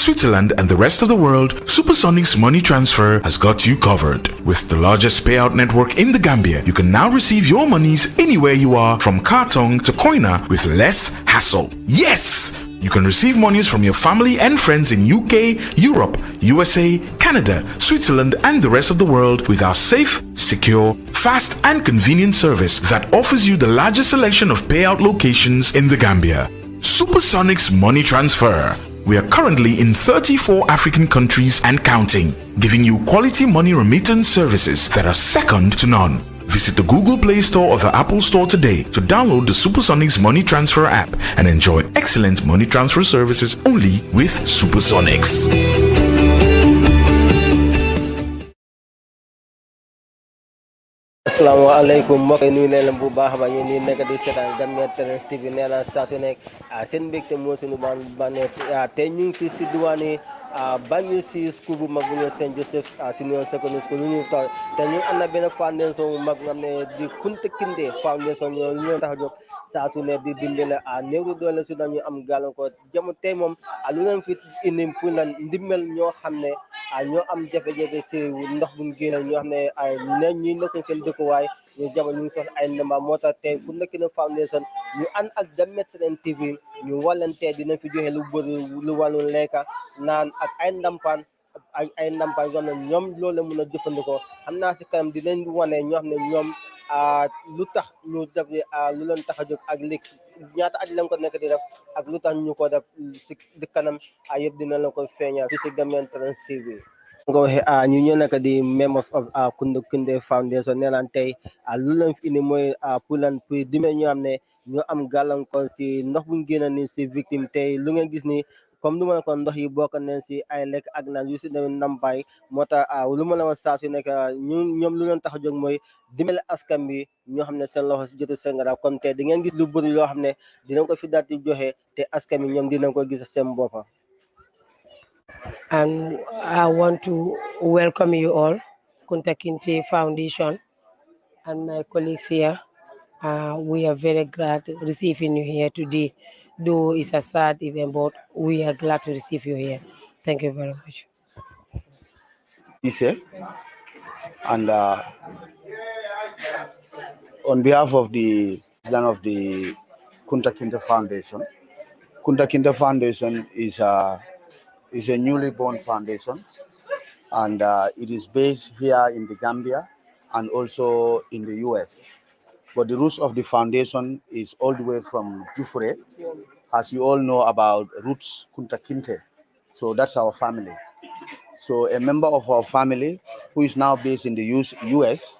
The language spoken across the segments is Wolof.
Switzerland, and the rest of the world, Supersonics Money Transfer has got you covered. With the largest payout network in the Gambia, you can now receive your monies anywhere you are, from Kartong to Koina, with less hassle. Yes! You can receive monies from your family and friends in UK, Europe, USA, Canada, Switzerland, and the rest of the world with our safe, secure, fast, and convenient service that offers you the largest selection of payout locations in the Gambia. Supersonics Money Transfer. We are currently in 34 African countries and counting, giving you quality money remittance services that are second to none. Visit the Google Play Store or the Apple Store today to download the Supersonics Money Transfer app and enjoy excellent money transfer services only with Supersonics. Assalamu alaikum mbokk yi nuyu leen bu baax ba yéen ñi nekk di seetaan Gambian Talents TV nee naa saa su nekk seen mbégte moo suñu bànneex te ñu ngi si diwaani Banjul si school bu mag bu ñu Saint Joseph Senior Secondary School lu ñu tax te ñu ànd benn foundation bu mag nga xam ne di Kunta Kinteh foundation ñoo tax a jóg saa su ne di dimbale néew di doole su dañu am gàllankoor jamono tey moom lu leen fi indi pour lan ndimbal ñoo xam ne ñoo am jafe-jafe si ndox buñ génne ñoo xam ne ne ñi nekk seen dëkkuwaay ñu jamono ñu ngi soxla ay ndamba moo tax tey Kunta Kinteh foundation ñu ànd ak Gambian Talents TV ñu wàllante dinañ fi joxe lu bëri lu wàllu lekka naan ak ay ndampaan ay ndampaan yoo xam ne ñoom loolu la mën a jëfandikoo xam naa si kanam dinañ wane ñoo xam ne ñoom lu tax ñu def lu leen tax a jóg ak léegi ñaata at lañ ko nekk di def ak lu tax ñu ko def si di kanam yëpp dina la ko feeñal fii si Gambian Talents TV. nga waxee ñu ñoo nekk di members of Kunta Kinteh Foundation nee naan tey lu leen fi indi mooy pour lan pour dimbali ñoo xam ne ñoo am gàllankoor si ndox buñ génn ni si victime tey lu ngeen gis ni comme lu ma ne ko ndox yi bokk nañ si ay lekk ak naan yu si demee ndàmpaay moo tax lu ma la wax saa su nekk ñoom lu leen tax a jóg mooy dimbale askan bi ñoo xam ne seen loxo si jotu seen garab comme tey di ngeen gis lu bëri loo xam ne dinañ ko fi daal di joxe te askan bi ñoom dinañ ko gis seen boppa. And I want to welcome you all, Kunta Kinteh Foundation and my colleagues here. We are very glad receiving you here today. Though it's a sad event, but we are glad to receive you here. Thank you very much. And on behalf of the president of the Kunta Kinteh Foundation, Kunta Kinteh Foundation is a newly born foundation, and it is based here in the Gambia and also in the US. But the roots of the foundation is all the way from Jufure, as you all know about roots Kunta Kinteh. So that's our family. So a member of our family who is now based in the US,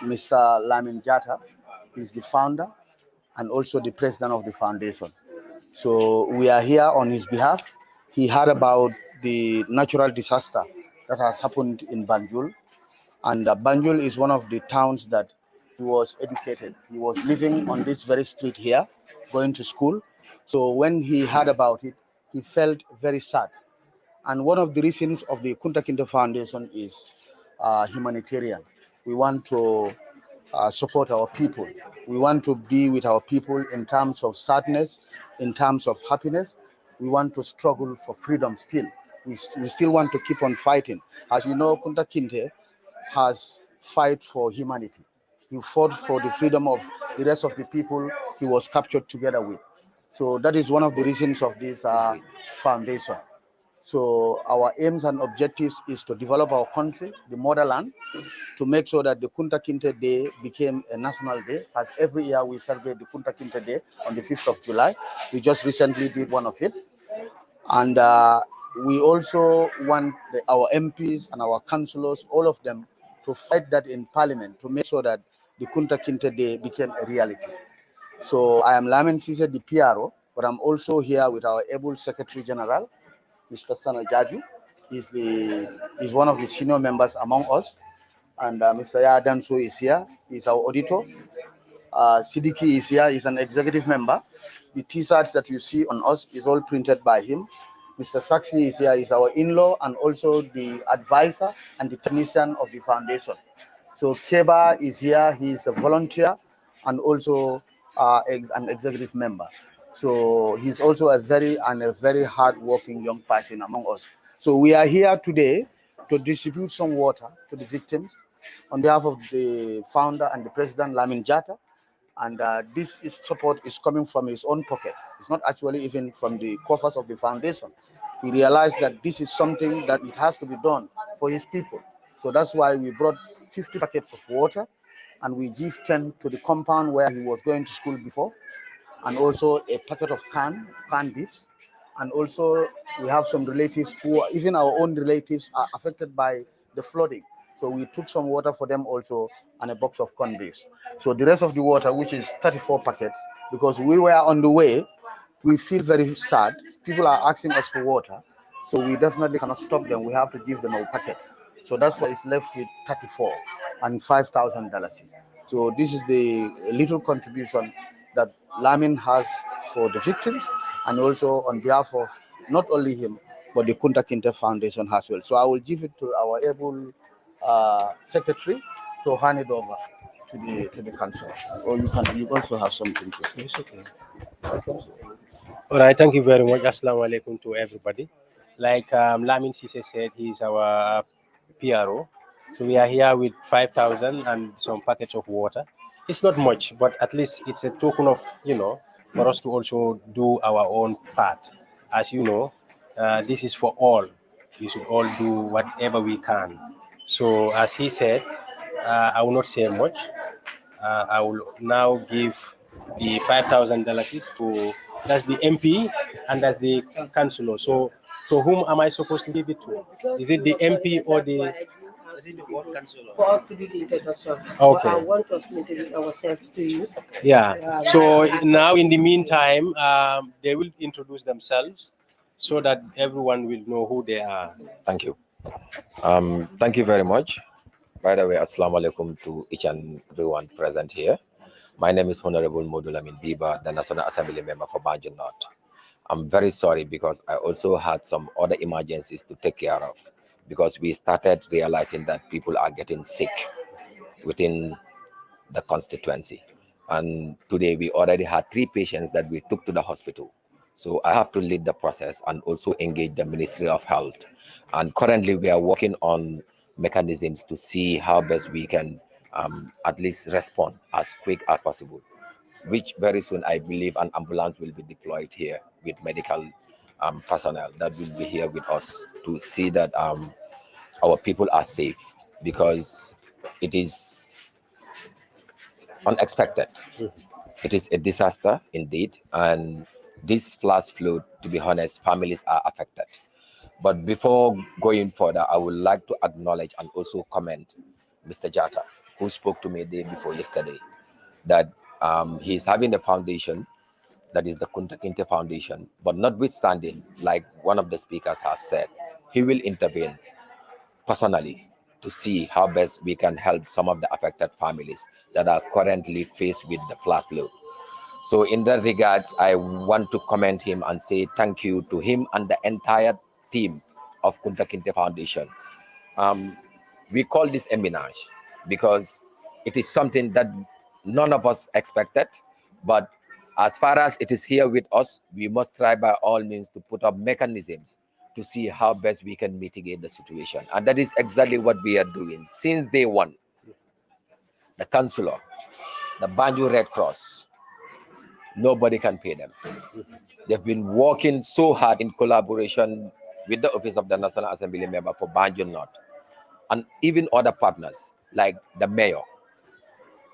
Mr. Lamin Jatta, is the founder and also the president of the foundation. So we are here on his behalf. He heard about the natural disaster that has happened in Banjul. And Banjul is one of the towns that he was educated. He was living on this very street here, going to school. So when he heard about it, he felt very sad. And one of the reasons of the Kunta Kinteh Foundation is humanitarian. We want to support our people. We want to be with our people in terms of sadness, in terms of happiness. We want to struggle for freedom still. We still want to keep on fighting. As you know, Kunta Kinteh has fight for humanity. He fought for the freedom of the rest of the people he was captured together with. So that is one of the reasons of this foundation. So our aims and objectives is to develop our country, the motherland, to make sure that the Kunta Kinteh Day became a national day. As every year we celebrate the Kunta Kinteh Day on the 5th of July. We just recently did one of it. And we also want our MPs and our councillors, all of them, to fight that in Parliament to make sure that the Kunta Kinteh Day became a reality. So I am Lamin Sise, the PRO, but I'm also here with our able Secretary General, Mr. Sana Jaju. He's one of the senior members among us. And Mr. Yadanso is here. He's our auditor. Sidiki is here. He's an executive member. The T-shirts that you see on us is all printed by him. Mr. Saxi is here. He's our in-law and also the advisor and the technician of the foundation. So Keba is here. He's a volunteer and also an executive member. So he's also a very hard-working young person among us. So we are here today to distribute some water to the victims on behalf of the founder and the president, Lamin Jatta. And support is coming from his own pocket. It's not actually even from the coffers of the foundation. He realized that this is something that it has to be done for his people. So that's why we brought 50 packets of water, and we give 10 to the compound where he was going to school before, and also a packet of canned beefs. And also we have some relatives who, even our own relatives, are affected by the flooding. So we took some water for them also, and a box of corned beefs. So the rest of the water, which is 34 packets, because we were on the way, we feel very sad. People are asking us for water, so we definitely cannot stop them. We have to give them a packet. So that's why it's left with 34 and $5,000. So this is the little contribution that Lamin has for the victims, and also on behalf of not only him, but the Kunta Kinteh Foundation as well. So I will give it to our able secretary to hand it over to the council. Or you also have something to say. It's okay. All right, thank you very much. Assalamu alaikum to everybody. Like Lamin Sise said, he's our PRO. So we are here with 5,000 and some packets of water. It's not much, but at least it's a token of, for us to also do our own part. As you know, this is for all. We should all do whatever we can. So as he said, I will not say much. I will now give the $5,000 to that's the MP and that's the councillor. So to whom am I supposed to give it to? Is it the MP or the? Is it the ward councillor? For us to do the introduction. Okay. I want us to introduce ourselves to you. Yeah. So now, in the meantime, they will introduce themselves so that everyone will know who they are. Thank you. Thank you very much. By the way, assalamu alaikum to each and everyone present here. My name is Honorable Modul Amin Biba, the National Assembly member for Banjul North. I'm very sorry because I also had some other emergencies to take care of, because we started realizing that people are getting sick within the constituency. And today we already had 3 patients that we took to the hospital. So I have to lead the process and also engage the Ministry of Health. And currently we are working on mechanisms to see how best we can at least respond as quick as possible, which very soon I believe an ambulance will be deployed here with medical personnel that will be here with us to see that our people are safe, because it is unexpected. It is a disaster indeed, and this flash flood, to be honest, families are affected. But before going further, I would like to acknowledge and also comment Mr. Jatta, who spoke to me the day before yesterday, that he's having a foundation, that is the Kunta Kinteh Foundation, but notwithstanding, like one of the speakers have said, he will intervene personally to see how best we can help some of the affected families that are currently faced with the flash flood. So in that regards, I want to commend him and say thank you to him and the entire team of Kunta Kinteh Foundation. We call this a menage because it is something that none of us expected, but as far as it is here with us, we must try by all means to put up mechanisms to see how best we can mitigate the situation. And that is exactly what we are doing. Since day one, the councillor, the Banjul Red Cross, nobody can pay them. They've been working so hard in collaboration with the Office of the National Assembly member for Banjul North, and even other partners like the mayor.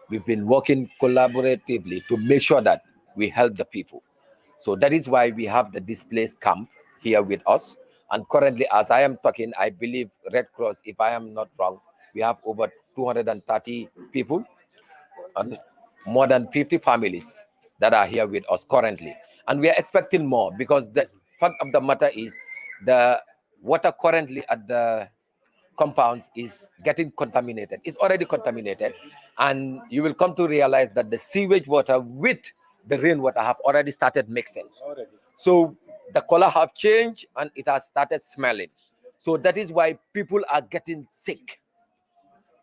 We've been working collaboratively to make sure that we help the people. So that is why we have the displaced camp here with us. And currently, as I am talking, I believe Red Cross, if I am not wrong, we have over 230 people and more than 50 families that are here with us currently. And we are expecting more, because the fact of the matter is the water currently at the compounds is getting contaminated. It's already contaminated, and you will come to realize that the sewage water with the rainwater have already started mixing. So the color have changed and it has started smelling. So that is why people are getting sick.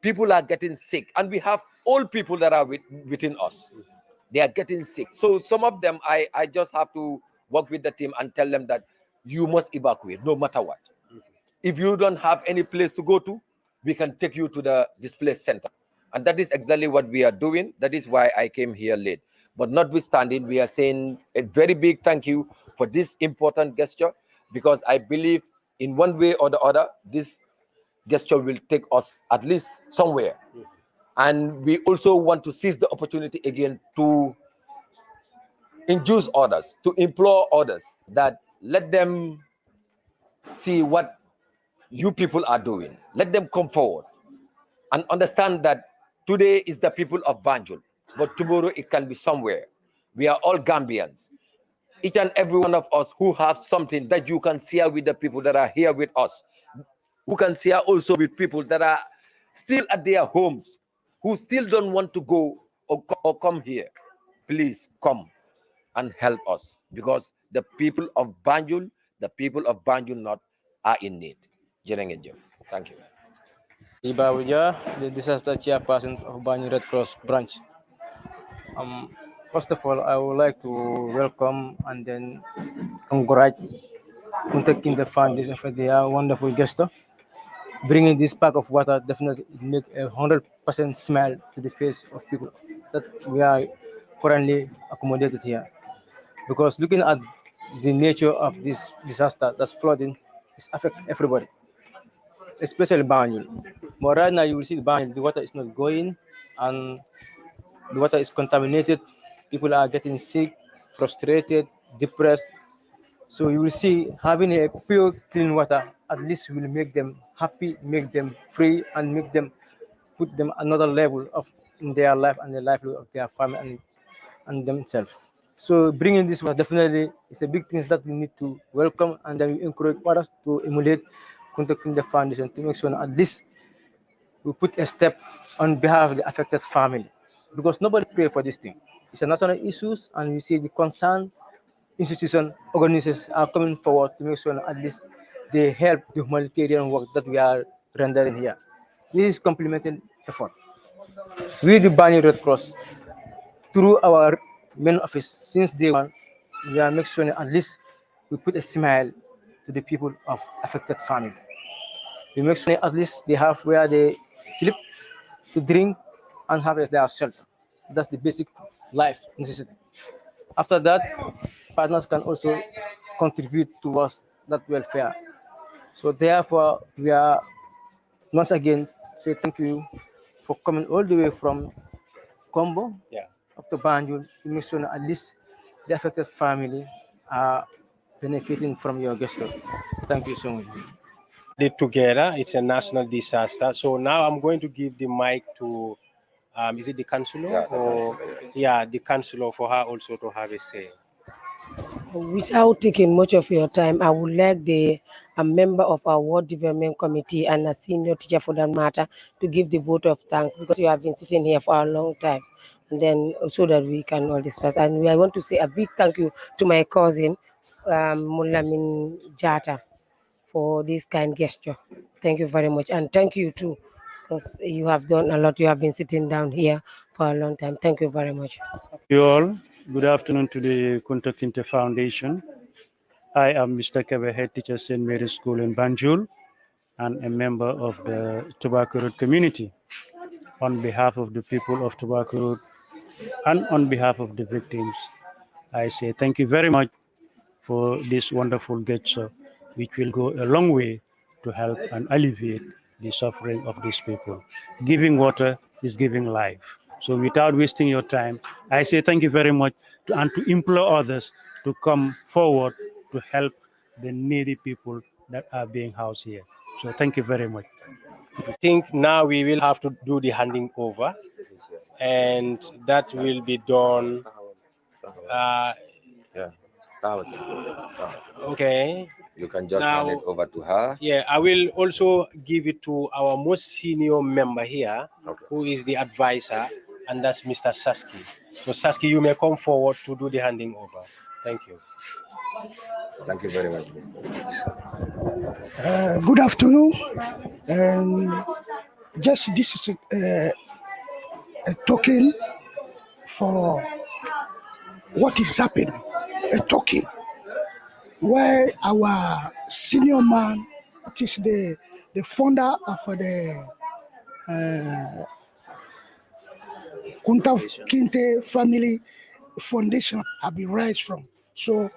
People are getting sick, and we have old people that are within us. They are getting sick. So some of them, I just have to work with the team and tell them that you must evacuate no matter what. If you don't have any place to go to, we can take you to the display center. And that is exactly what we are doing. That is why I came here late. But notwithstanding, we are saying a very big thank you for this important gesture, because I believe in one way or the other, this gesture will take us at least somewhere. And we also want to seize the opportunity again to induce others, to implore others that let them see what you people are doing. Let them come forward and understand that today is the people of Banjul, but tomorrow it can be somewhere. We are all Gambians. Each and every one of us who have something that you can share with the people that are here with us, who can share also with people that are still at their homes, who still don't want to go or come here. Please come and help us, because the people of Banjul, the people of Banjul North are in need. Thank you. Iba Wija, the disaster chairperson of Banyu Red Cross branch. First of all, I would like to welcome and then congratulate Kunta Kinteh Foundation for their wonderful gesture. Bringing this pack of water definitely make 100% smile to the face of people that we are currently accommodated here. Because looking at the nature of this disaster, that's flooding, it's affect everybody, especially Banjul. But right now, you will see the water is not going, and the water is contaminated. People are getting sick, frustrated, depressed. So you will see having a pure, clean water at least will make them happy, make them free, and make them put them another level of in their life and the livelihood of their family and themselves. So bringing this water definitely is a big thing that we need to welcome, and then we encourage others to emulate Kunta Kinteh Foundation to make sure that at least we put a step on behalf of the affected family, because nobody pay for this thing. It's a national issue, and we see the concerned institution organizations are coming forward to make sure that at least they help the humanitarian work that we are rendering here. This is complementing effort. We, the Banyu Red Cross, through our main office since day one, we are making sure that at least we put a smile to the people of affected family. We make sure at least they have where they sleep, to drink, and have their shelter. That's the basic life necessity. After that, partners can also contribute towards that welfare. So therefore, we are once again say thank you for coming all the way from Combo up to Banjul to make sure that at least the affected family are benefiting from your gesture. Thank you so much. Together, it's a national disaster. So now I'm going to give the mic to, is it the councillor? The councillor, for her also to have a say. Without taking much of your time, I would like a member of our ward development committee and a senior teacher for that matter to give the vote of thanks, because you have been sitting here for a long time, and then so that we can all discuss. And I want to say a big thank you to my cousin, Mulamin Jata, for this kind gesture. Thank you very much, and thank you too, because you have done a lot. You have been sitting down here for a long time. Thank you very much. You all, good afternoon to the Kunta Kinteh Foundation. I am Mr. Kebe, head teacher St. Mary's School in Banjul, and a member of the Tobacco Road community. On behalf of the people of Tobacco Road and on behalf of the victims, I say thank you very much for this wonderful gesture, which will go a long way to help and alleviate the suffering of these people. Giving water is giving life. So without wasting your time, I say thank you very much and to implore others to come forward to help the needy people that are being housed here. So thank you very much. I think now we will have to do the handing over, and that will be done. Okay. You can just hand it over to her. Yeah, I will also give it to our most senior member here, who is the advisor, and that's Mr. Saski. So Saski, you may come forward to do the handing over. Thank you. Thank you very much, Mr. Good afternoon. Just this is a token for what is happening, a talking, where our senior man, which is the founder of the Kunta Kinteh Family Foundation have been raised from. So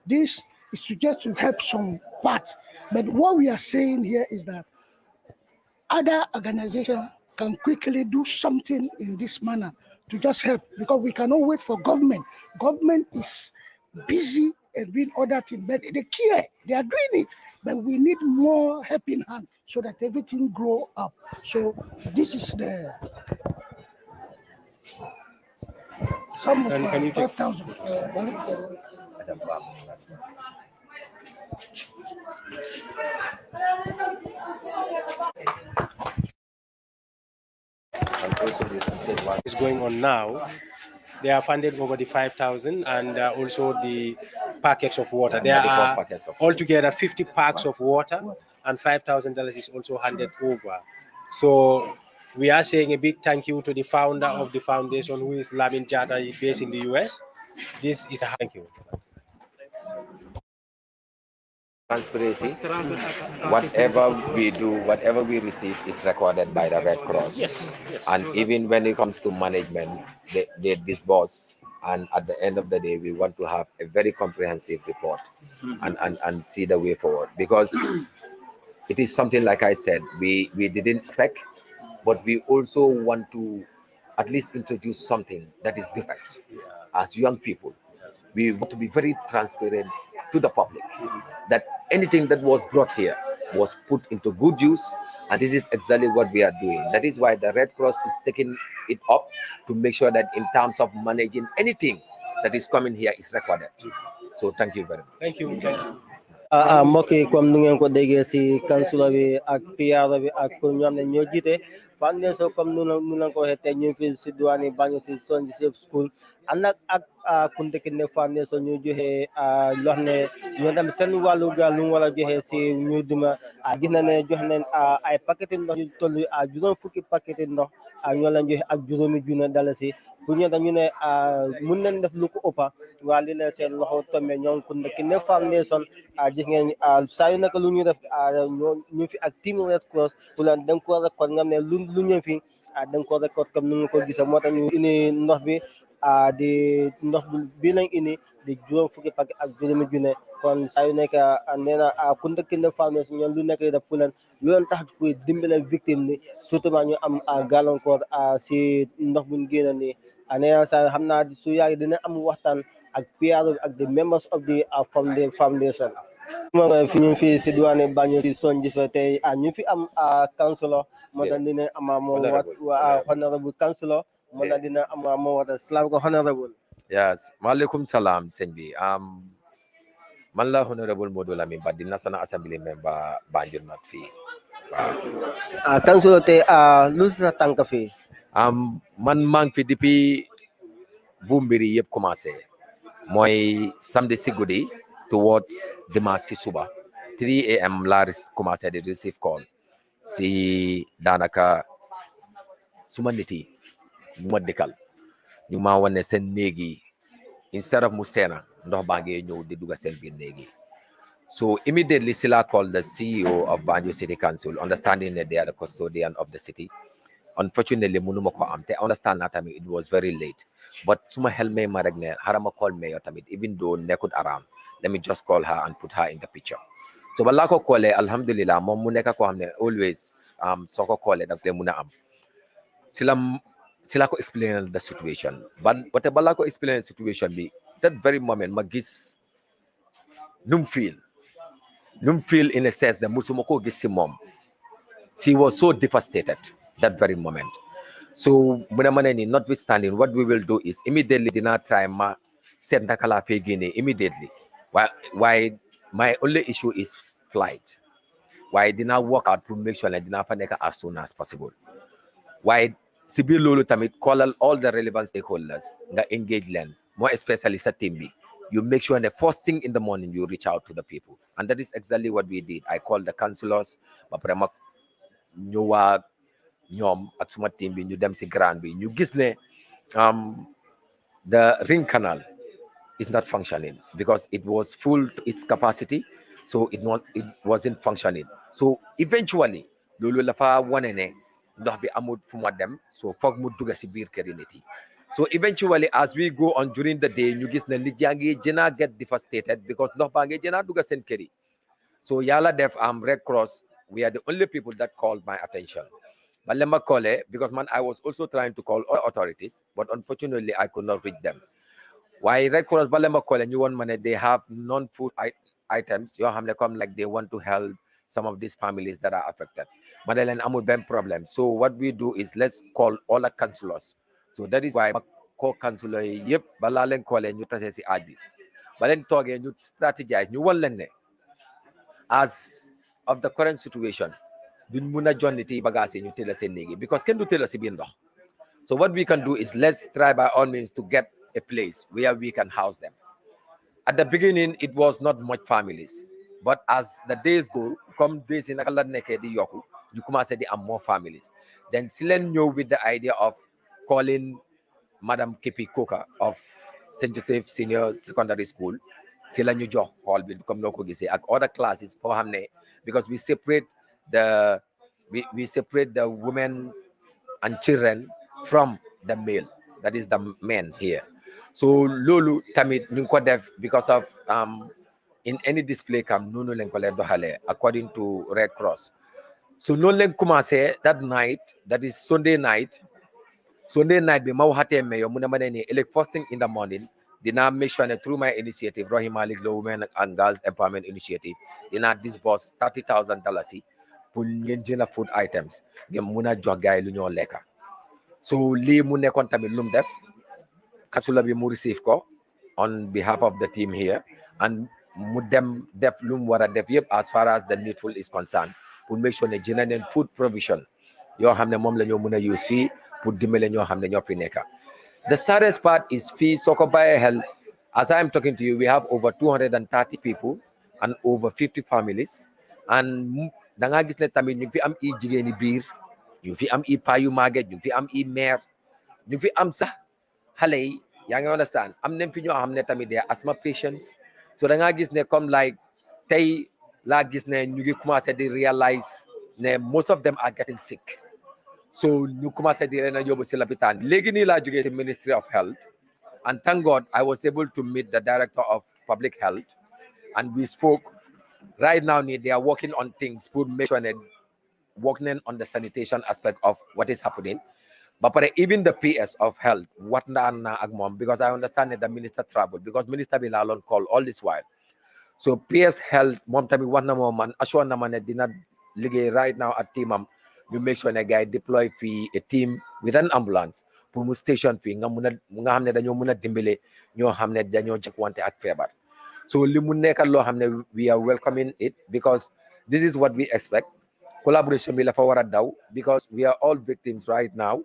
this is to just to help some part. But what we are saying here is that other organizations can quickly do something in this manner to just help, because we cannot wait for government. Government is busy and doing other things, but they care, they are doing it, but we need more helping hand so that everything grow up. So this is the sum of Can you take 5,000. is going on now? They are funded over the 5,000 and also the packets of water. There are altogether 50 packs of water, and $5,000 is also handed over. So we are saying a big thank you to the founder of the foundation, who is Lamin Jata, based in the US. This is a thank you. Transparency. Whatever we do, whatever we receive is recorded by the Red Cross. And even when it comes to management, they disburse. And at the end of the day, we want to have a very comprehensive report and see the way forward. Because it is something, like I said, we didn't expect, but we also want to at least introduce something that is different. As young people, we want to be very transparent to the public that anything that was brought here was put into good use, and this is exactly what we are doing. That is why the Red Cross is taking it up to make sure that in terms of managing anything that is coming here is recorded. So thank you very much. Thank you. mbokk yi comme nu ngeen ko déggee si kansula bi ak PR bi ak ñoom ne ñoo jiite foundation comme nu la ko waxee tey ñu ngi fi si diwaani Banjul si Son Joseph School ànd ak Kunta Kinteh foundation ñu joxe loo xam ne ñoo dem seen wàllu gaal lu mu war a joxe si ñu dima gis na ne jox nañ ay paqueti ndox yu toll juróom fukki paqueti ndox ñoo leen joxe ak juróomi junne dalasi bu ñu dañu ne mun nañ def lu ko ëppa waa li leen seen loxo tombe ñoom Kunta Kinteh foundation gis ngeen saa yu nekk lu ñu def ñu fi ak team Red Cross pour leen da nga ko record nga xam ne lu ñëw fi da nga ko record comme ni nga ko gisee moo tax ñu indi ndox bi di ndox bi lañ indi di juróom fukki paquet ak juróomi junne kon saa yu nekk nee na Kunta Kinteh foundation ñoom lu nekk def pour leen lu leen tax pour dimbale victime ni surtout ñu am gàllankoor si ndox buñ génn nii nee na saa xam naa su yàgg dina am waxtaan ak PR ak the members of the foundation. fi ñu fi si diwaane Banjul si Son gis tey ñu fi am councilor moo tax dina am moo honorable councilor moo tax dina am moo wax salaam ko honorable. Yes, maaleykum salaam sëñ bi. Man la honorable Modou Lamine Ba, di National Assembly member Banjul North fii. waaw councilor tey lu si sa tànk fii. Man maa ngi fi depuis bu mbiri yëpp commencé mooy samedi si guddi towards dimanche si suba 3 am laa commencé di receive call si daanaka suma nit yi ñu ma dëkkal ñu ma wane seen néeg yi instead of mu seena ndox baa ngi ñëw di dugga seen biir néeg yi. So immediately Sila called the CEO of Banjul City Council, understanding that they are the custodian of the city. Unfortunately, munuma ko am te understand na tamit it was very late. But suma xel may ma rek ne harama call mayor tamit, even though nekkut around, let me just call her and put her in the picture. So bala ko callé alhamdulillah moom mu nekk ko xam ne always soo ko callé daf leen mun a am. Sila ko explain the situation. But bala ko explain the situation bi, that very moment ma gis num feel in a sense that musuma ko gis si mom. She was so devastated that very moment. So notwithstanding, what we will do is immediately dina try ma set nakala pegini immediately. Why my only issue is flight. Why dina work out to make sure that dina fa neka as soon as possible. Why sibil lolu tamit call all the relevant stakeholders nga engage them, more especially sa team bi. You make sure the first thing in the morning you reach out to the people, and that is exactly what we did. I called the councillors, ma ñëwaat ñoom ak suma team bi ñu dem si grand bi ñu gis ne the ring canal is not functioning because it was full to its capacity, so it wasn't functioning. So eventually lolu la fa wane ne ndox bi amul fu mu dem, so foog mu dugga si biir këri nit yi. So eventually as we go on during the day ñu gis ne nit yaa ngi jëna get devastated because ndox baa ngi jëna dugga seen kër yi. So yàlla def am Red Cross, we are the only people that called my attention. But let me call it because man, I was also trying to call all authorities, but unfortunately I could not reach them. Why Red Cross balema call and you want money, they have non-food items. You have come like they want to help some of these families that are affected. But then I'm with them problem. So what we do is let's call all the councillors. So that is why I call councillor yep balalen call and you tase si aji. But then talk and you strategize. You want learn as of the current situation. Duñ mëna jonniti bagage ñu téla seen néegi because kenn du téla si biir ndox. So what we can do is let's try by all means to get a place where we can house them. At the beginning, it was not much families, but as the days go, come days in la nekkee di yokku, ñu commencé di am more families. Then si leen ñëw with the idea of calling Madam Kipi Koka of St. Joseph Senior Secondary School. Si la ñu jox hall bi comme noo ko gisee ak other classes foo xam ne because we separate the women and children from the male, that is the men here. So lolu tamit ñu ko def because of in any display camp noonu leen ko leen doxalee according to Red Cross. So noonu leen commencé that night, that is Sunday night bi ma waxatee mayo mu ne ma ne nii first thing in the morning dinaa make sure ne through my initiative Rohey Malick Lowe Women and Girls Empowerment Initiative dinaa disburse $30,000 yi pour ngeen jënd food items ngeen mun a jox gaay lu ñoo lekka. So lii mu nekkoon tamit lu mu def councilor bi mu receive ko on behalf of the team here and mu dem def lu mu war a def yëpp as far as the needful is concerned pour make sure ne jënd neen food provision yoo xam ne moom la ñoo mun a use fii pour dimbale ñoo xam ne ñoo fi nekka. The saddest part is fii soo ko bàyyee xel as I am talking to you we have over 230 people and over 50 families and da ngaa gis ne tamit ñu ngi fi am i jigéeni biir ñu ngi fi am i paa yu màgget ñu ngi fi am i mère ñu ngi fi am sax xale yi yaa ngi understand am nañ fi ñoo xam ne tamit des asthma patients. So da ngaa gis ne comme like tey laa gis ne ñu ngi commencé di realize ne most of them are getting sick. So ñu commencé di leen a yóbbu si lopitaan léegi nii laa jógee si Ministry of Health and thank God I was able to meet the Director of Public Health and we spoke. Right now they are working on things to make sure that working on the sanitation aspect of what is happening. But even the PS of Health, what na ak mom, because I understand that the minister traveled because minister be alone call all this while. So PS Health mom tabi one na mom man assure na man dina ligay right now at teamam you make sure that guy deploy a team with an ambulance pour mu station fi nga xam ne dañoo mën a dimbale ñoo xam ne dañoo jànkuwante ak feebar. So li mu nekkal loo xam ne we are welcoming it because this is what we expect. Collaboration bi la fa war a daw because we are all victims right now.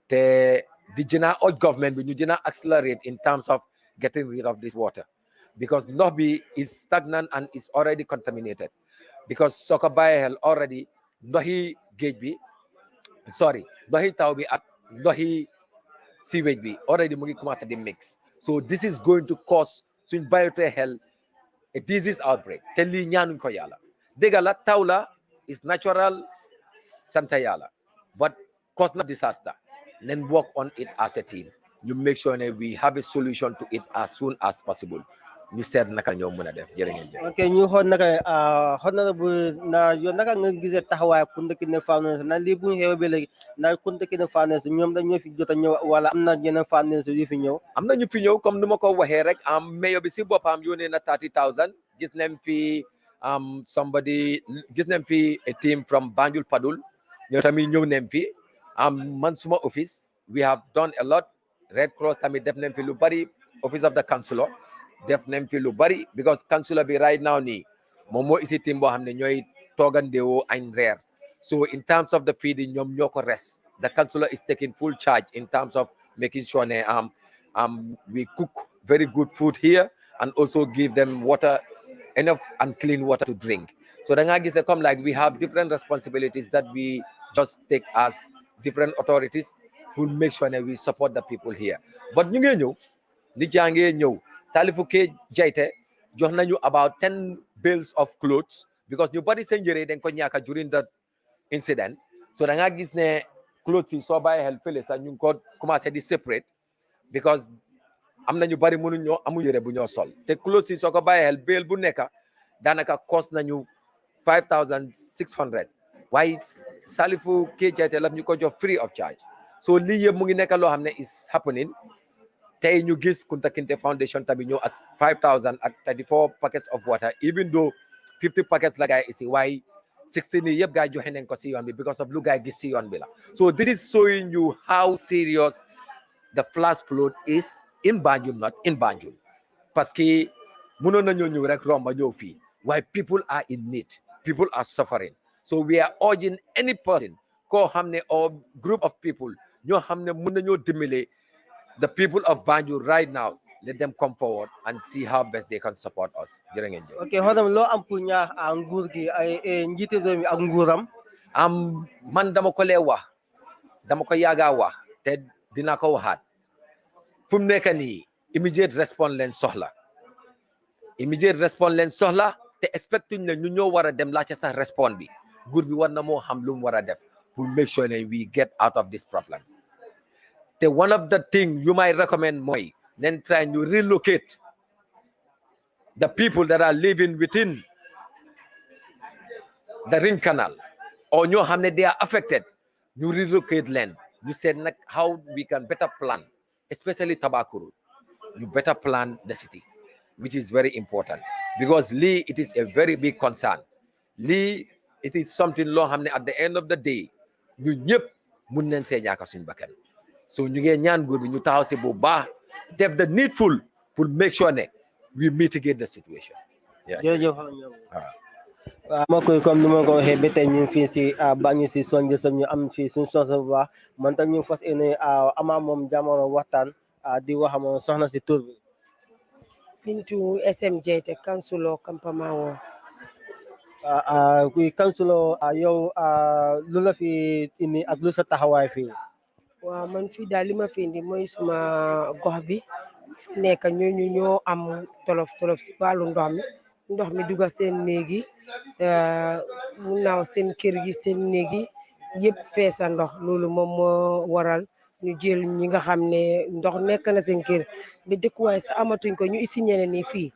Te di jëna urge government bi ñu jëna accelerate in terms of getting rid of this water because ndox bi is stagnant and is already contaminated because soo ko bàyyee xel already ndoxi géej bi ndoxi taw bi ak ndoxi sewage bi already mu ngi commencé di mix. So this is going to cause suñ bàyyitee xel a disease outbreak te lii ñaanuñ ko yàlla dégg la taw la is natural santa yàlla but cause na disaster. Then work on it as a team. You make sure that we have a solution to it as soon as possible. You said naka ñoo mëna def jërë ngeen jëf. Okay, ñu xool naka honorable na yow naka nga gisee taxawaay Kunta Kinteh Foundation na lii bu ñu xew ba léegi na Kunta Kinteh Foundation ñoom dañoo fi jot a ñëw wala am na yeneen foundation yu fi ñëw. Am na ñu fi ñëw comme nu ma ko waxee rek mayor bi si boppam yónnee na 30,000 gis nañ fi gis nañ fi a team from Banjul Padul ñoo tamit ñëw nañ fi man suma office we have done a lot. Red Cross tamit def nañ fi lu bari office of the councillor def nañ fi lu bari because councillor bi right now nii moom moo isi team boo xam ne ñooy toogandeewoo añ reer. So in terms of the feeding ñoom ñoo ko res. The councillor is taking full charge in terms of making sure ne we cook very good food here and also give them water, enough and clean water to drink. So da ngaa gis ne comme like we have different responsibilities that we just take as different authorities to make sure that we support the people here. But ñu ngi ñëw nit yaa ngi ñëw Salifou Keita jox nañu about 10 bales of clothes because ñu bari seen yére dañ ko ñàkk during that incident. So da nga gis ne clothes yi soo bàyyi xel fële sax ñu ngi ko commencé di separate because am na ñu bari mënuñ ñoo amu yére bu ñoo sol te clothes yi soo ko bàyyi xel bale bu nekk daanaka cost nañu 5,600 waaye Salifou Keita laf ñu ko jox free of charge. So lii yëpp mu ngi nekk loo xam ne is happening. Tey ñu gis Kunta Kinteh Foundation tamit ñëw ak 5,000 ak 34 packets of water even though 50 packets la gaay isi waaye 16 yi yëpp gaay joxe nañ ko si yoon bi because of lu gaay gis si yoon bi la. So this is showing you how serious the flash flood is in Banjul, not in Banjul. Parce que mënoon nañoo ñëw rek romba ñëw fii waaye people are in need, people are suffering. So we are urging any person koo xam ne or group of people ñoo xam ne mën nañoo dimbale the people of Banjul right now, let them come forward and see how best they can support us. Okay, hodam lo am pour ñaax nguur gi ay njiité réew mi ak nguuram. Man dama ko lee wax dama ko yaaga wax te dina ko waxaat fu mu nekk nii immediate response leen soxla te expectuñ ne ñu ñoo war a dem laajte sax response bi nguur bi war na moo xam lu mu war a def pour make sure ne we get out of this problem. The one of the things you might recommend mooy then try to relocate the people that are living within the Ring Canal or ñoo xam ne they are affected ñu relocate leen ñu seet nag how we can better plan especially Tabakuru you better plan the city which is very important because lii it is a very big concern lii it is something loo xam ne at the end of the day ñu ñëpp mun nañ see ñàkk suñu bakkan. So ñu ngi ñaan nguur bi ñu taxaw si bu baax def the needful pour make sure ne we mitigate the situation. jërëjëf ma koy comme ni ma ko waxee ba tey ñu ngi fii si Banjul si songe sam ñu am fii suñu soxna bu baax man tam ñu fas yéene ama moom jamono waxtaan di wax moom soxna si tur bi. Bintu SMJ te kansulo Kampamawo. kuy kansulo yow lu la fi indi ak lu sa taxawaay fii. waaw man fii daal li ma fi indi mooy suma gox bi fi nekk ñooñu ñoo am tolof si wàllu ndox mi duga seen néegi mu naaw seen kër gi seen néegi yëpp feesa ndox loolu moom moo waral ñu jël ñi nga xam ne ndox nekk na seen kër ba dëkkuwaay sa amatuñ ko ñu isi ñeneen ni fii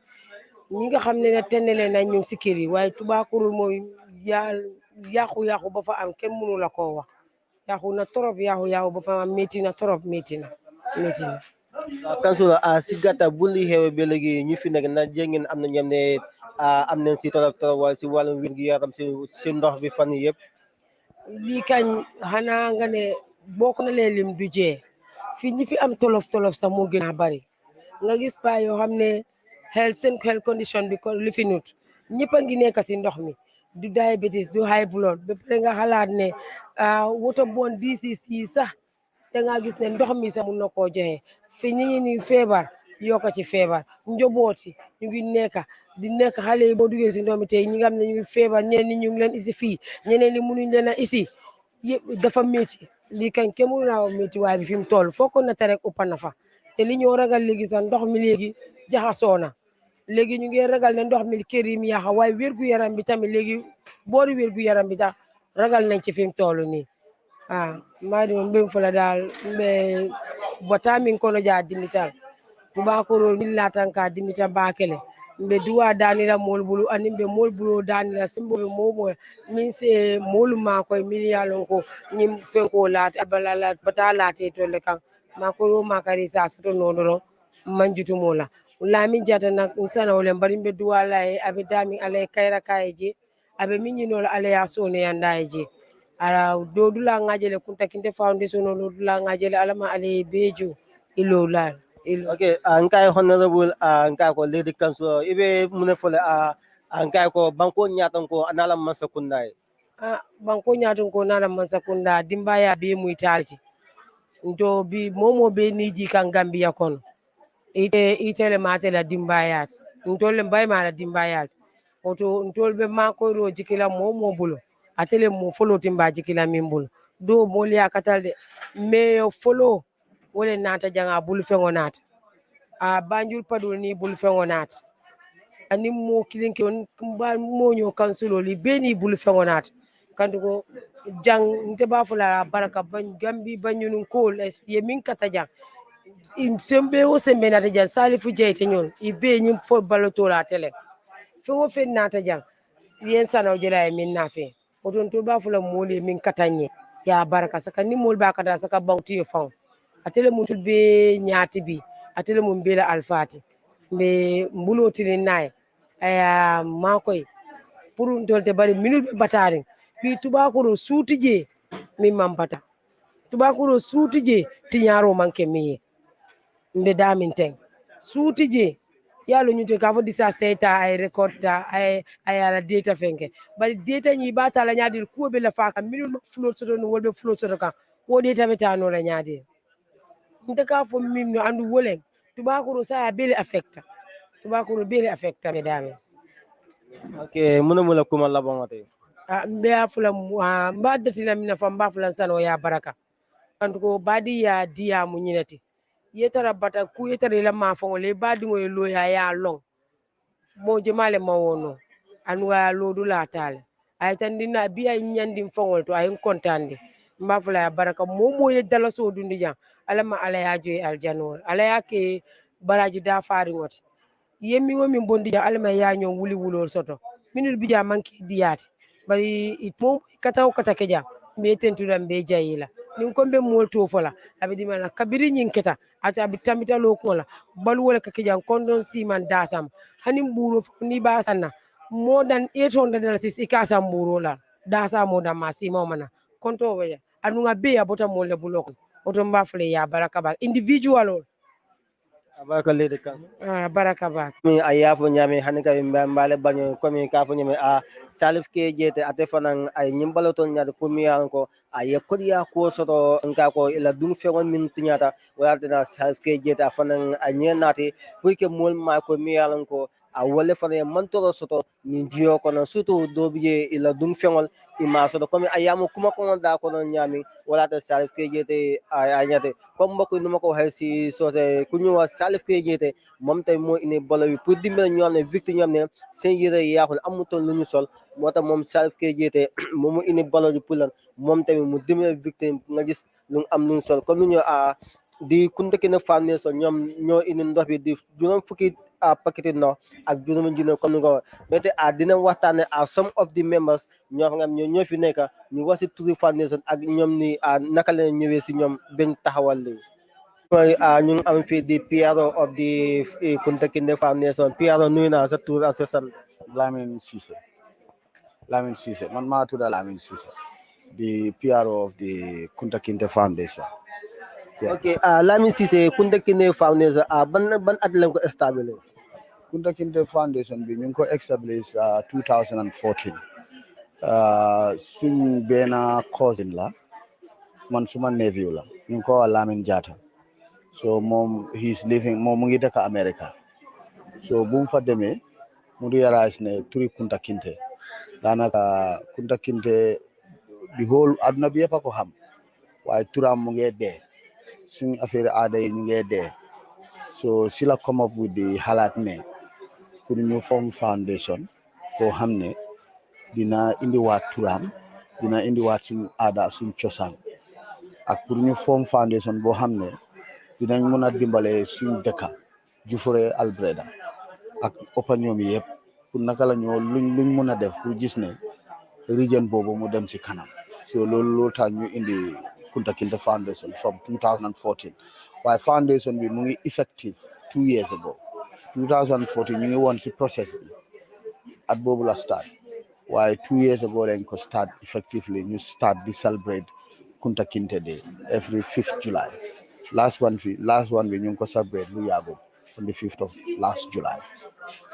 ñi nga xam ne tennele nañ ñu si kër yi waaye Tubaakurul mooy yàqu ba fa am kenn mënu la koo wax yaaxu na trop yaaxu ba fa métti na trop métti na. Kansulo si gàttal bu li xew ba léegi ñu fi nekk na jëngeen am na ñoom ne am nañ si trop waaye si wàllum wér gi yaram si ndox bi fan yii yëpp. lii kañ xanaa nga ne bokk na leen lim du jee fii ñi fi am tolof sax moo gën a bari nga gis pa yoo xam ne seen health condition bi ko li fi nut ñëpp a ngi nekk si ndox mi. du diabetes du high blood ba pare nga xalaat ne waterborne disease yi sax da nga gis ne ndox mi sax mun na koo joxe fi ñi ni feebar yokk ci feebar njobooti ñu ngi nekk xale yi boo duggee si ndox mi tey ñi nga xam ne ñu ngi feebar ñeneen ñi ñu ngi leen isi fii ñeneen ñi mënuñ leen a isi yëpp dafa métti lii kañ kenn mënu naa métti waaye bi fi mu toll foo ko natt rek ëpp na fa te li ñoo ragal léegi sax ndox mi léegi jaxasoo na léegi ñu ngi ragal ne ndox mi kër yi mu yàqa waaye wérgu yaram bi tamit léegi boori wérgu yaram bi tax ragal nañ ci fi mu toll nii maa di moom mbéy fula daal mbe bota min kono ja dimital Tubaakurol min latanka dimita bakele mbe duwa danira mol bulu ani mbe mol bulu danira simbo momo min se molu ma koy miliyalon ko nyim fenko lati abalala bata lati to le kan makoro makari sa soto nonoro manjutu mola lami jata nak insana wala mbari mbe duwa lay abe dami ale kayra kayeje abe minyino ale ya sone yandayeje ala do dula ngajele Kunta Kinteh Foundation no dula ngajele alama ale beju ilo lal okay nkai honorable nkai ko lady council ibe mune fole nkai ko banko nyatan ko anala masakundai banko nyatan ko nala masakunda dimbaya be muitalti ndo bi momo be niji kan Gambia kono itele matela dimbayat ntole mbay mala dimbayat oto ntolbe mako ro jikila momo bulo atele mo folo timba jikila mimbul do moli akatalde me folo wole nata janga bulu fengo nata Banjul padul ni bul fengonat ani mo kilinki on ba mo nyo kansulo li beni bul fengonat kandu ko jang nte ba fula baraka ban gambi banyunun kol es ye min kata jang sembe o sembe na jang salifu jeyte nyon ibe nyim fo baloto la tele fengo fen nata jang yen sanaw jela min nafe oton to ba fula mole min katanye ya baraka saka ni mol ba kata saka bawti fon atele mun be nyaati bi atele mun be la alfati be mbulotiri nay aya makoy pour dolte bari minute be batari bi tubakuro suuti je min man bata tubakuro suuti je tiñaro manke miye mbe damin ten suuti je yalo nyute ka fo disaster ta ay record ta ay ala data fenke bari data nyi bata la nyaadi ko be la faka minute float soto no wolbe float soto kan wo data be ta no la nyaadi nte ka fo min no andu wolen tubakuro sa bele affecta tubakuro bele affecta be dame Okay, muna kuma labang ate. mbe a fula mba datila mina fa mba fula sano ya baraka antuko badi ya dia mu nyinati yetara bata ku yetara ila ma fa ngole badi ngoy lo ya long mo jemale ma wono anu ya lodu la tale ay tandina bi ay nyandi fongol to ay kontande mba fula ya baraka mo ye dala so dundi jang alama ala ya joy aljanor ala ya ke baraji da fari ngoti yemmi wo min bondi jang alama ya nyon wuli wulol soto minul bija manki diyati bari itmo kataw katake jang be tentudan be jayila nin kombe molto fola abi dimala kabiri nyin keta ata abi tamita lo kola balu wala kake jang kondon siman dasam hanim buro ni basanna more than $800 ikasa mburo la dasa mo da masima mana konto waya anu be abota mo le buloko oto mbafle ya baraka ba individual Baraka lady kan. baraka ba Mi ayafo nyami hanika mbale banyo komi kafo nyami salif ke jete ate fanan ay nyimbalo ton nyaade fumi yanko ay kodiya ko soto nka ko ila dum fegon min tinyata wala dina salif ke jete fanan ay nyenati puike mol ma ko mi yanko a wole fanan mantoro soto ni jiyo kono surtout do biye ila dum fegol ima soto komi ayamu kuma ko da ko non nyami wala ta salif ke jete ay nyate comme mbokk numa ko haysi sote kunyu salif ke jete moom tey moo indi bolo bi pour dimbale ñoo xam ne victime ñoo xam ne seen yére yi yaaxul amutoon lu ñu sol moo tax moom Salif Keita moom mu indi bolo bi pour lan moom tamit mu dimbale victime nga gis lu am lu ñu sol comme lu ñu di Kunta Kinteh Foundation ñoom ñoo indi ndox bi di juróom fukki paquet ndox ak juróomi junne comme ni ko mais te dina waxtaane some of the members ñoo xam ne ñoo fi nekk ñu wax si turi foundation ak ñoom ni naka la ñëwee si ñoom bañ taxawal lii ñu ngi am fii di PRO of the Kunta Kinteh Foundation PRO nuyu naa sa tur ak sa sant. Lamin Cissé man maa tudda Lamin Cissé the PRO of the Kunta Kinteh Foundation. ok Lamin Cissé Kunta Kinteh Foundation ban at lañ ko establish. Kunta Kinteh Foundation bi ñu ngi ko establish 2014 suñ benn cousin la man suma nephew la ñu ngi ko wax Lamin Jatta so moom moom mu ngi dëkk America so bu mu fa demee mu realize ne turi Kunta Kinteh daanaka Kunta Kinteh di whole aduna bi yëpp a ko xam waaye turam mu ngi dee suñ affaire aada yi ñu ngi dee so si la come up with the xalaat ne pour ñu form foundation boo xam ne dina indiwaat turam dina indiwaat suñ aada suñ cosaan ak pour ñu form foundation boo xam ne dinañ mën a dimbale suñ dëkka Jufure Albreda ak opinion yi yëpp pour naka la ñoo luñ mën a def pour gis ne region boobu mu dem ci kanam so loolu tax ñu indi Kunta Kinteh Foundation from 2014 waaye foundation bi mu ngi effective 2 years ago 2014 ñu ngi woon ci process bi at boobu la start waaye 2 years ago lañ ko start effectively ñu start di celebrate Kunta Kinteh Day every 5th July last one bi ñu ngi ko celebrate lu yàggu on the 5th of last July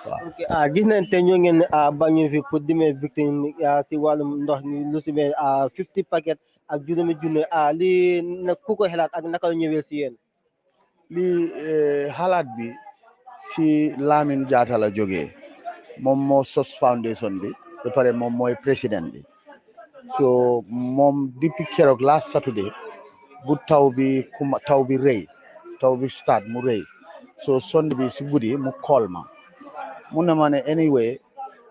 waaw. ok gis nañ te ñoo ngeen bañu fi pour dimbale victime si wàllum ndox mi lu si mel 50 paquet ak juróomi junne lii nag ku ko xalaat ak naka la ñëwee si yéen. lii xalaat bi si Lamin Jatta la jógee moom moo sos foundation bi ba pare moom mooy président bi so moom depuis keroog last Saturday bu taw bi rëy taw bi start mu rëy so Sunday bi si guddi mu call ma mu ne ma ne anyway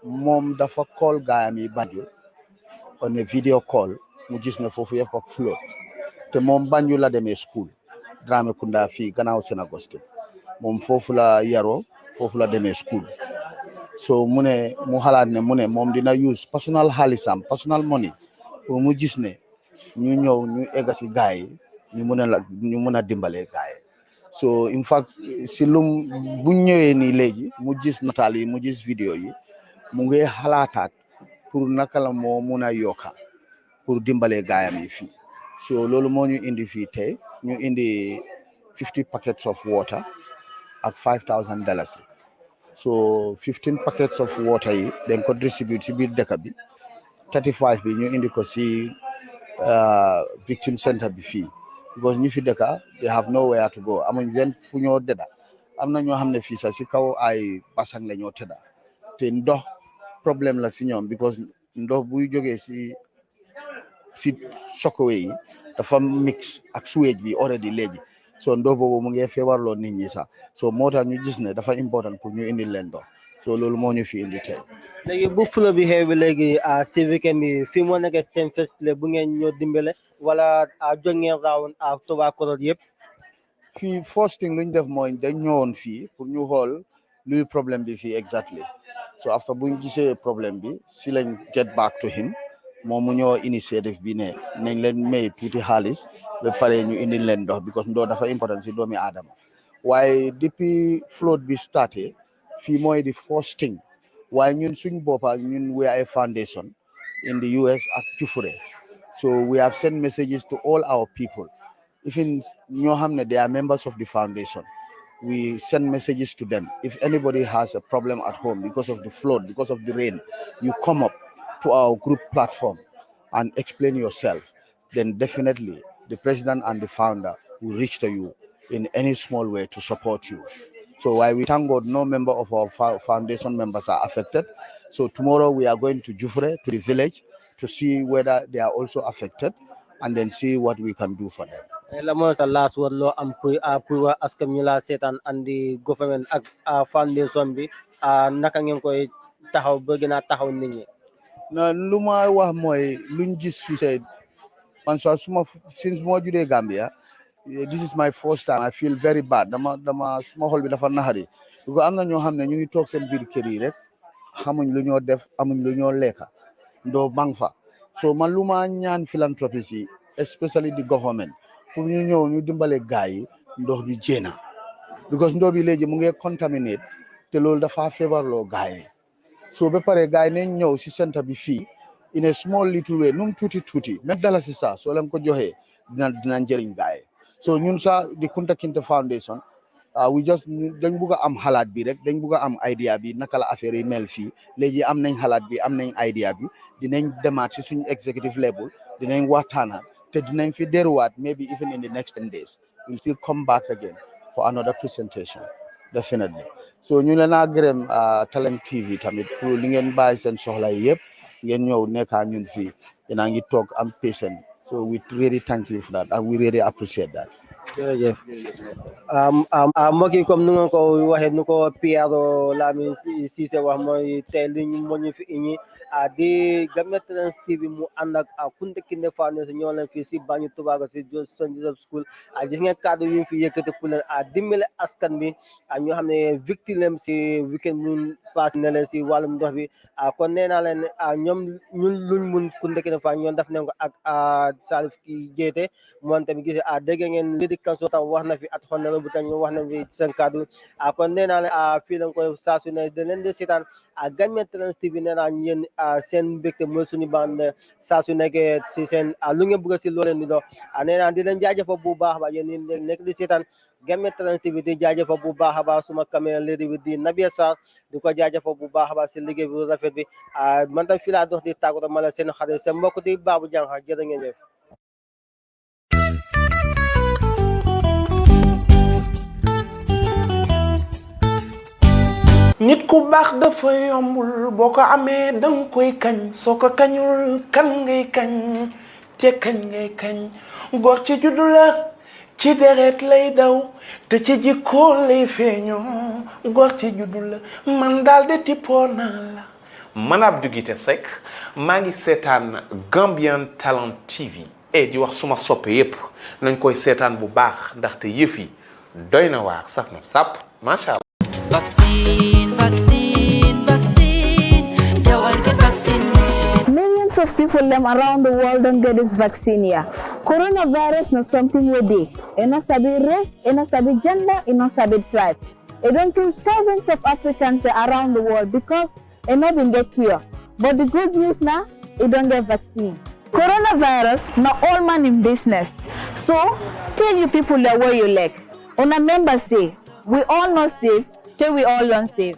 moom dafa call gaayam yi Banjul on a video call mu gis ne foofu yëpp ak flood te moom Banjul la demee school Dramé Kunda fii gannaaw Sénégal moom foofu la yaroo foofu la demee school so mu ne mu xalaat ne mu ne moom dina use personal xaalisam personal money pour mu gis ne ñu ñëw ñu egga si gaay yi ñu mun a dimbale gaay yi so in fact si lum bu ñëwee nii léegi mu gis nataal yi mu gis vidéo yi mu ngi xalaataat pour naka la moo mun a yokka pour dimbale gaayam yi fii so loolu moo ñu indi fii tey ñu indi 50 packets of water ak $5,000 so 15 packets of water yi dañ ko distribute si biir dëkk bi 35 bi ñu indi ko si victim center bi fii because ñi fi dëkka they have nowhere to go amuñ benn fu ñoo dëdda am na ñoo xam ne fii sax si kaw ay basang la ñoo tëdda te ndox problème la si ñoom because ndox buy jógee si sokowe yi dafa mix ak sewage bi already léegi so ndox boobu mu ngi feebarloo nit ñi sax so moo tax ñu gis ne dafa important pour ñu indi leen ndox so loolu moo ñu fi indi tey léegi bu flood bi xew bi léegi si weekend bi fii moo nekk seen first place bu ngeen ñoo dimbale wala jóg ngeen round Tobacco yëpp fii first thing lu ñu def mooy dañ ñëwoon fii pour ñu xool luy problème bi fii exactly so after bu ñu gisee problème bi si lañ get back to him moom mu ñëw initiative bi ne nañ leen may tuuti xaalis ba pare ñu indi leen ndox because ndox dafa important si doomi aadama waaye depuis flood bi starté fii mooy the first thing waaye ñun suñ boppa ñun we are a foundation in the US ak Jufure so we have sent messages to all our people even ñoo xam ne they are members of the foundation we send messages to them if anybody has a problem at home because of the flood because of the rain you come up to our group platform and explain yourself then definitely the president and the founder will reach to you in any small way to support you. So while we thank God no member of our foundation members are affected, so tomorrow we are going to Jufre, to the village, to see whether they are also affected and then see what we can do for them. Lamon sa last word lo am puy askan ñu la seetaan and the government ak foundation bi naka ngeen koy taxaw ba gën a taxaw nit ñi. No, lu ma wax mooy luñ gis fi say man so since moo judee Gambia this is my first time I feel very bad dama suma xol bi dafa naxari because am na ñoo xam ne ñu ngi toog seen biir kër yi rek xamuñ lu ñoo def amuñ lu ñoo lekka ndoo bang fa so man lu ma ñaan philanthropies yi especially the government pour ñu ñëw ñu dimbale gaay yi ndox bi jéena because ndox bi léegi mu ngi contaminate te loolu dafa feebarloo gaay yi so ba pare gaay nañ ñëw si centre bi fii in a small little way num tuuti même dala si sa soo leen ko joxee dina njëriñ gaay so ñun sa di Kunta Kinteh Foundation we just dañ bugg a am xalaat bi rek dañ bugg a am idea bi naka la affaire yi mel fii léegi am nañ xalaat bi am nañ idea bi dinañ demaat si suñu executive level dinañ waxtaanaat te dinañ fi deruwaat maybe even in the next 10 days we'll still come back again for another presentation definitely so ñu leen a gërëm Talent TV tamit pour li ngeen bàyyi seen soxla yi yëpp ngeen ñëw nekkaa ñun fii yéen a ngi toog am patient so we really thank you for that and we really appreciate that. jërëjëf mbokk yi comme nu nga ko waxee nu ko Pierre Lamin Cissé wax mooy tey li ñu moo ñu fi iñi di Gambian Talents TV mu ànd ak Kunta Kinteh Foundation ñoo leen fii si Banjul Tobacco si St Joseph School gis ngeen kàddu yu fi yëkkati pour leen dimbale askan bi ñoo xam ne victime si weekend mu passé ne leen si wàllum ndox bi kon nee naa leen ñoom ñun luñ mun Kunta Kinteh Foundation ñoom def nañ ko ak Salif ki Jeete moom tamit gis dégg ngeen li di kanso tam wax na fi at xonne bu tam wax na fi seen kàddu kon nee naa leen fii lañ koy saa su ne da leen di seetaan Gambian Talents TV nee naa yéen seen mbégte mooy suñu bande saa su nekkee si seen lu ngeen bëgg si loo leen di dox nee naa di leen jaajëfal bu baax ba yéen ñi nekk di seetaan Gambian Talents TV di jaajëfal bu baax a baax suma caméra léegi bi di Nabia Sarr di ko jaajëfal bu baax a baax si liggéey bu rafet bi man tam fii laa dox di tàggatoo ma la seen xarit seen mbokk di Babou Jangha jërë ngeen jëf. nit ku baax dafa yombul boo ko amee danga koy kañ soo ko kañul kan ngay kañ te kañ ngay kañ góor ci juddu la ci deret lay daw te ci jikko lay feeñoo góor ci juddu la man daal de tippoo naa la man Abdou Guité Seck maa ngi seetaan Gambian Talent TV di wax suma soppe yépp nañ koy seetaan bu baax ndaxte yëf yi doy na waar saf na sàpp macha allah. Vaccine, vaccine, vaccine. They all get vaccinated. Millions of people around the world don't get this vaccine here. Coronavirus not something we do. It not sabi race, it not sabi gender, it not sabi tribe. It don't kill thousands of Africans around the world because it not been get cure. But the good news now, it don't get vaccine. Coronavirus not all man in business. So tell you people that way you like. On a member say, we all not safe till we all unsafe.